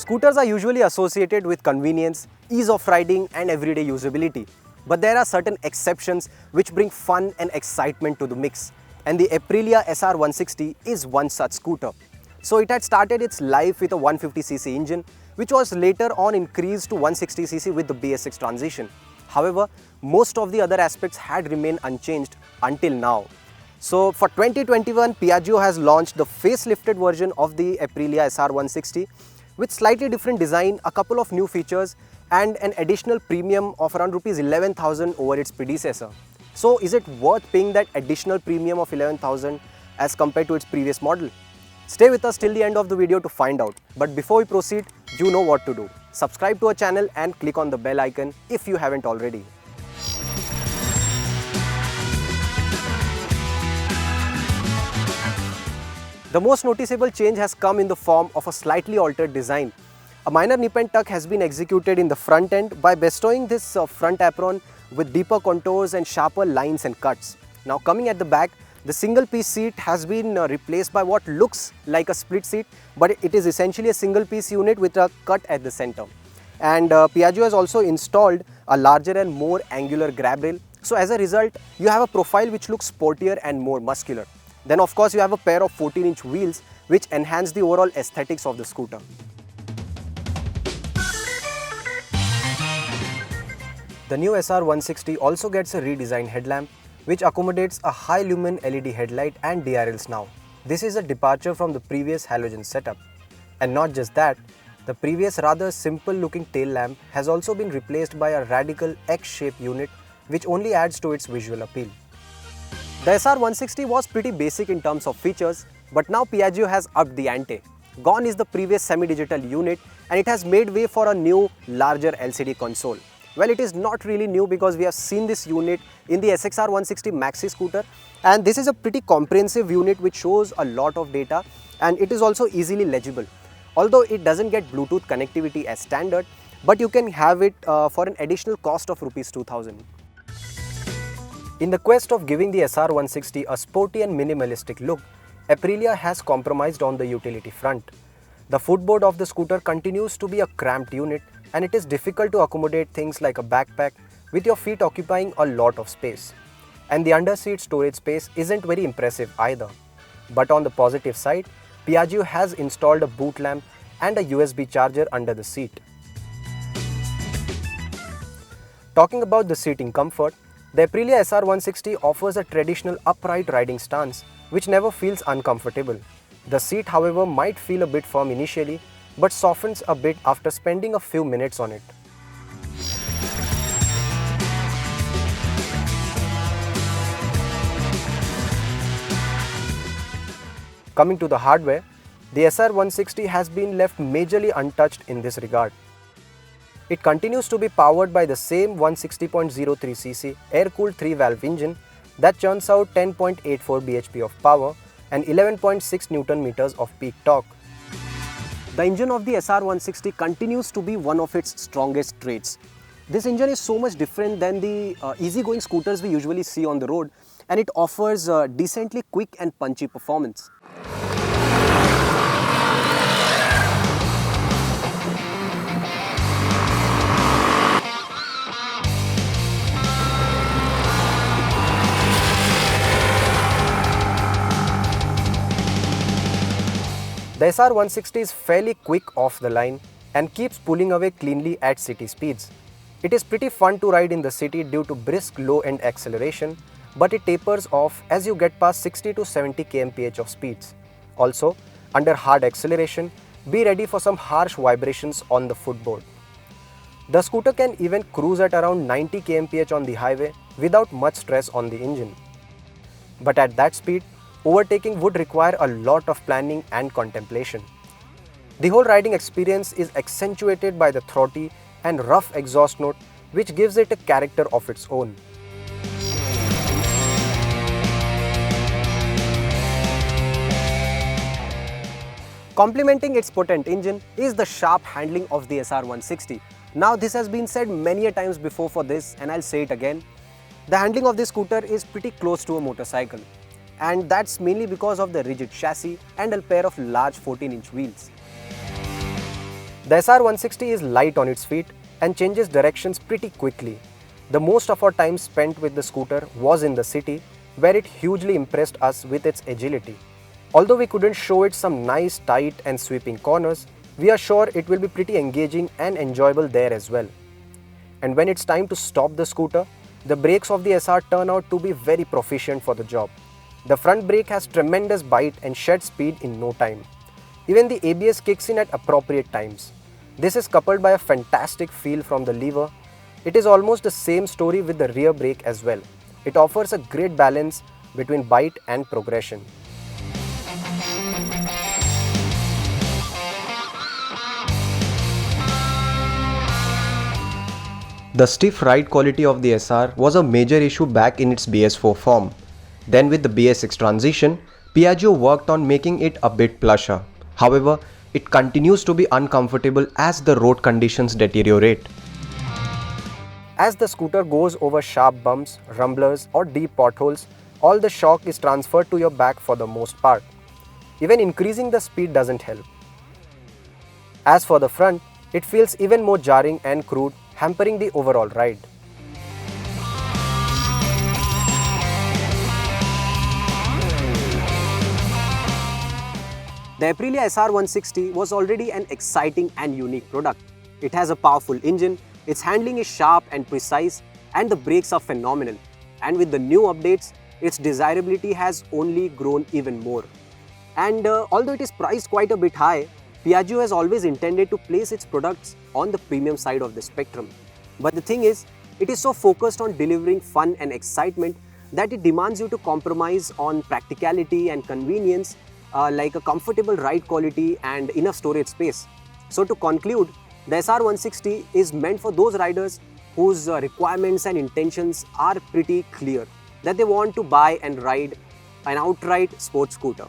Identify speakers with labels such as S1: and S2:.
S1: Scooters are usually associated with convenience, ease of riding and everyday usability. But there are certain exceptions which bring fun and excitement to the mix. And the Aprilia SR160 is one such scooter. So it had started its life with a 150cc engine, which was later on increased to 160cc with the BS6 transition. However, most of the other aspects had remained unchanged until now. So for 2021, Piaggio has launched the facelifted version of the Aprilia SR160 with slightly different design, a couple of new features and an additional premium of around Rs 11,000 over its predecessor. So is it worth paying that additional premium of 11,000 as compared to its previous model? Stay with us till the end of the video to find out. But before we proceed, you know what to do. Subscribe to our channel and click on the bell icon if you haven't already. The most noticeable change has come in the form of a slightly altered design. A minor nip and tuck has been executed in the front end by bestowing this front apron with deeper contours and sharper lines and cuts. Now coming at the back, the single piece seat has been replaced by what looks like a split seat, but it is essentially a single piece unit with a cut at the center. And Piaggio has also installed a larger and more angular grab rail. So as a result, you have a profile which looks sportier and more muscular. Then of course you have a pair of 14-inch wheels which enhance the overall aesthetics of the scooter. The new SR160 also gets a redesigned headlamp which accommodates a high lumen LED headlight and DRLs now. This is a departure from the previous halogen setup. And not just that, the previous rather simple looking tail lamp has also been replaced by a radical X-shaped unit which only adds to its visual appeal. The SR160 was pretty basic in terms of features, but now Piaggio has upped the ante. Gone is the previous semi-digital unit and it has made way for a new, larger LCD console. Well, it is not really new because we have seen this unit in the SXR160 Maxi scooter, and this is a pretty comprehensive unit which shows a lot of data and it is also easily legible. Although it doesn't get Bluetooth connectivity as standard, but you can have it for an additional cost of Rs 2,000. In the quest of giving the SR160 a sporty and minimalistic look, Aprilia has compromised on the utility front. The footboard of the scooter continues to be a cramped unit and it is difficult to accommodate things like a backpack with your feet occupying a lot of space. And the underseat storage space isn't very impressive either. But on the positive side, Piaggio has installed a boot lamp and a USB charger under the seat. Talking about the seating comfort, the Aprilia SR160 offers a traditional upright riding stance which never feels uncomfortable. The seat, however, might feel a bit firm initially but softens a bit after spending a few minutes on it. Coming to the hardware, the SR160 has been left majorly untouched in this regard. It continues to be powered by the same 160.03cc air-cooled 3-valve engine that churns out 10.84 bhp of power and 11.6 Nm of peak torque. The engine of the SR160 continues to be one of its strongest traits. This engine is so much different than the easygoing scooters we usually see on the road, and it offers decently quick and punchy performance. The SR160 is fairly quick off the line and keeps pulling away cleanly at city speeds. It is pretty fun to ride in the city due to brisk low-end acceleration, but it tapers off as you get past 60 to 70 kmph of speeds. Also, under hard acceleration, be ready for some harsh vibrations on the footboard. The scooter can even cruise at around 90 kmph on the highway without much stress on the engine. But at that speed, overtaking would require a lot of planning and contemplation. The whole riding experience is accentuated by the throaty and rough exhaust note which gives it a character of its own. Complementing its potent engine is the sharp handling of the SR160. Now this has been said many a times before for this, and I'll say it again. The handling of this scooter is pretty close to a motorcycle, and that's mainly because of the rigid chassis and a pair of large 14-inch wheels. The SR160 is light on its feet and changes directions pretty quickly. The most of our time spent with the scooter was in the city, where it hugely impressed us with its agility. Although we couldn't show it some nice tight and sweeping corners, we are sure it will be pretty engaging and enjoyable there as well. And when it's time to stop the scooter, the brakes of the SR turn out to be very proficient for the job. The front brake has tremendous bite and sheds speed in no time. Even the ABS kicks in at appropriate times. This is coupled by a fantastic feel from the lever. It is almost the same story with the rear brake as well. It offers a great balance between bite and progression. The stiff ride quality of the SR was a major issue back in its BS4 form. Then with the BS6 transition, Piaggio worked on making it a bit plusher. However, it continues to be uncomfortable as the road conditions deteriorate. As the scooter goes over sharp bumps, rumblers or deep potholes, all the shock is transferred to your back for the most part. Even increasing the speed doesn't help. As for the front, it feels even more jarring and crude, hampering the overall ride. The Aprilia SR160 was already an exciting and unique product. It has a powerful engine, its handling is sharp and precise, and the brakes are phenomenal. And with the new updates, its desirability has only grown even more. And although it is priced quite a bit high, Piaggio has always intended to place its products on the premium side of the spectrum. But the thing is, it is so focused on delivering fun and excitement that it demands you to compromise on practicality and convenience, like a comfortable ride quality and enough storage space. So to conclude, the SR160 is meant for those riders whose requirements and intentions are pretty clear, that they want to buy and ride an outright sports scooter.